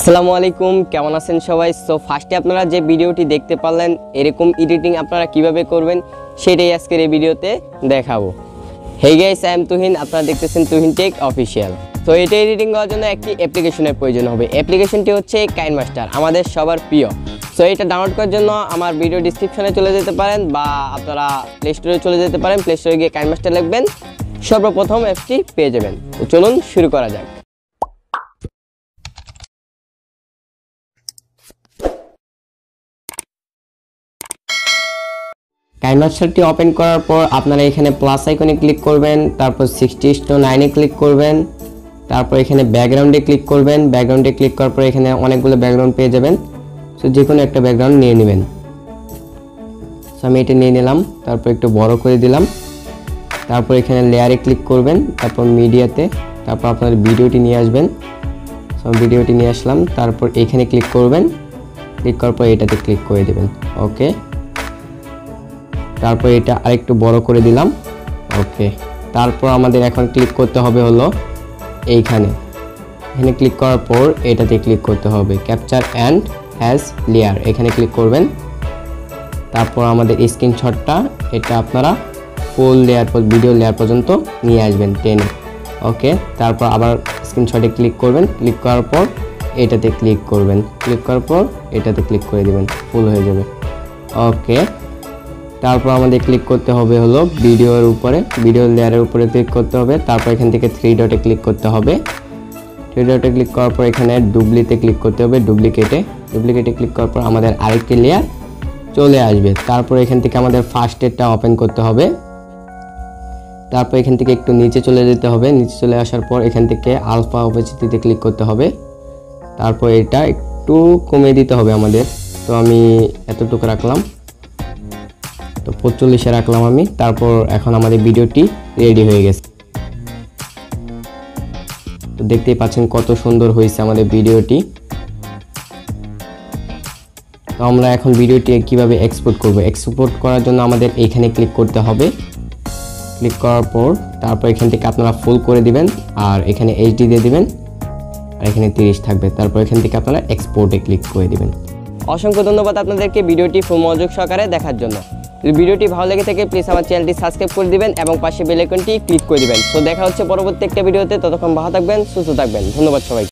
আসসালামু আলাইকুম, কেমন আছেন সবাই। সো ফার্স্টে আপনারা যে ভিডিওটি দেখতে পারলেন এরকম এডিটিং আপনারা কিভাবে করবেন সেটাই আজকের এই ভিডিওতে দেখাবো। Hey guys, I am Tuhin, আপনারা দেখতেছেন তুহিন টেক অফিসিয়াল। তো এটা এডিটিং করার জন্য একটি অ্যাপ্লিকেশনের প্রয়োজন হবে। অ্যাপ্লিকেশনটি হচ্ছে কাইনমাস্টার, আমাদের সবার প্রিয়। সো এটা ডাউনলোড করার জন্য আমার ভিডিও ডিসক্রিপশনে চলে যেতে পারেন বা আপনারা প্লে স্টোরে চলে যেতে পারেন। প্লে স্টোরে গিয়ে কাইনমাস্টার লিখবেন, সর্বপ্রথম অ্যাপটি পেয়ে যাবেন। তো চলুন শুরু করা যাক। কাইনমাস্টারটি ওপেন করার পর আপনারা এখানে প্লাস আইকনে ক্লিক করবেন, তারপর 60:9 ক্লিক করবেন, তারপর এখানে ব্যাকগ্রাউন্ডে ক্লিক করবেন। ব্যাকগ্রাউন্ডে ক্লিক করার পর এখানে অনেকগুলো ব্যাকগ্রাউন্ড পেয়ে যাবেন। সো যে কোনো একটা ব্যাকগ্রাউন্ড নিয়ে নেবেন। সো আমি এটা নিয়ে নিলাম, তারপর একটু বড় করে দিলাম। তারপর এখানে লেয়ারে ক্লিক করবেন, তারপর মিডিয়াতে, তারপর আপনার ভিডিওটি নিয়ে আসবেন। সো ভিডিওটি নিয়ে আসলাম, তারপর এখানে ক্লিক করবেন। ক্লিক করার পর এটাতে ক্লিক করে দেবেন। ওকে, তারপর এটা আরেকটু বড় করে দিলাম। ওকে, তারপর আমাদের এখন ক্লিক করতে হবে হলো এইখানে। এখানে ক্লিক করার পর এটাতে ক্লিক করতে হবে, ক্যাপচার অ্যান্ড হ্যাজ লেয়ার, এখানে ক্লিক করবেন। তারপর আমাদের স্ক্রিনশটটা এটা আপনারা ফুল লেয়ার, ভিডিও লেয়ার পর্যন্ত নিয়ে আসবেন টেনে। ওকে, তারপর আবার স্ক্রিনশটে ক্লিক করবেন। ক্লিক করার পর এটাতে ক্লিক করবেন। ক্লিক করার পর এটাতে ক্লিক করে দেবেন, ফুল হয়ে যাবে। ওকে, তারপর আমাদের ক্লিক করতে হবে হলো ভিডিওর উপরে, ভিডিও লেয়ারের উপরে ক্লিক করতে হবে। তারপর এখান থেকে 3 ডটে ক্লিক করতে হবে। 3 ডটে ক্লিক করার পর এখানে ডুপ্লিতে ক্লিক করতে হবে, ডুপ্লিকেটে ক্লিক করার পর আমাদের আরেকটি লেয়ার চলে আসবে। তারপর এখান থেকে আমাদের ফার্স্টেরটা ওপেন করতে হবে। তারপর এখান থেকে একটু নিচে চলে যেতে হবে। নিচে চলে আসার পর এখান থেকে আলফা অপেসিটিতে ক্লিক করতে হবে। তারপর এটা একটু কমিয়ে দিতে হবে আমাদের। তো আমি এতটুকু রাখলাম, তো 45-এ রাখলাম আমি। তারপর এখন আমাদের ভিডিওটি রেডি হয়ে গেছে। তো দেখতেই পাচ্ছেন কত সুন্দর হয়েছে আমাদের ভিডিওটি। তো আমরা এখন ভিডিওটি কিভাবে এক্সপোর্ট করব, এক্সপোর্ট করার জন্য আমাদের এইখানে ক্লিক করতে হবে। ক্লিক করার পর তারপর এখান থেকে আপনারা ফুল করে দিবেন, আর এখানে এইচডি দিয়ে দিবেন, আর এখানে 30 থাকবে। তারপর এখান থেকে আপনারা এক্সপোর্টে ক্লিক করে দিবেন। অসংখ্য ধন্যবাদ আপনাদেরকে ভিডিওটি ফুল মনোযোগ সহকারে দেখার জন্য। যদি ভিডিওটি ভালো লেগে থাকে প্লিজ আমার চ্যানেলটি সাবস্ক্রাইব করে দিবেন এবং পাশে বেল আইকনটি ক্লিক করে দিবেন। তো দেখা হচ্ছে পরবর্তী একটা ভিডিওতে। ততক্ষণ ভালো থাকবেন, সুস্থ থাকবেন। ধন্যবাদ সবাই।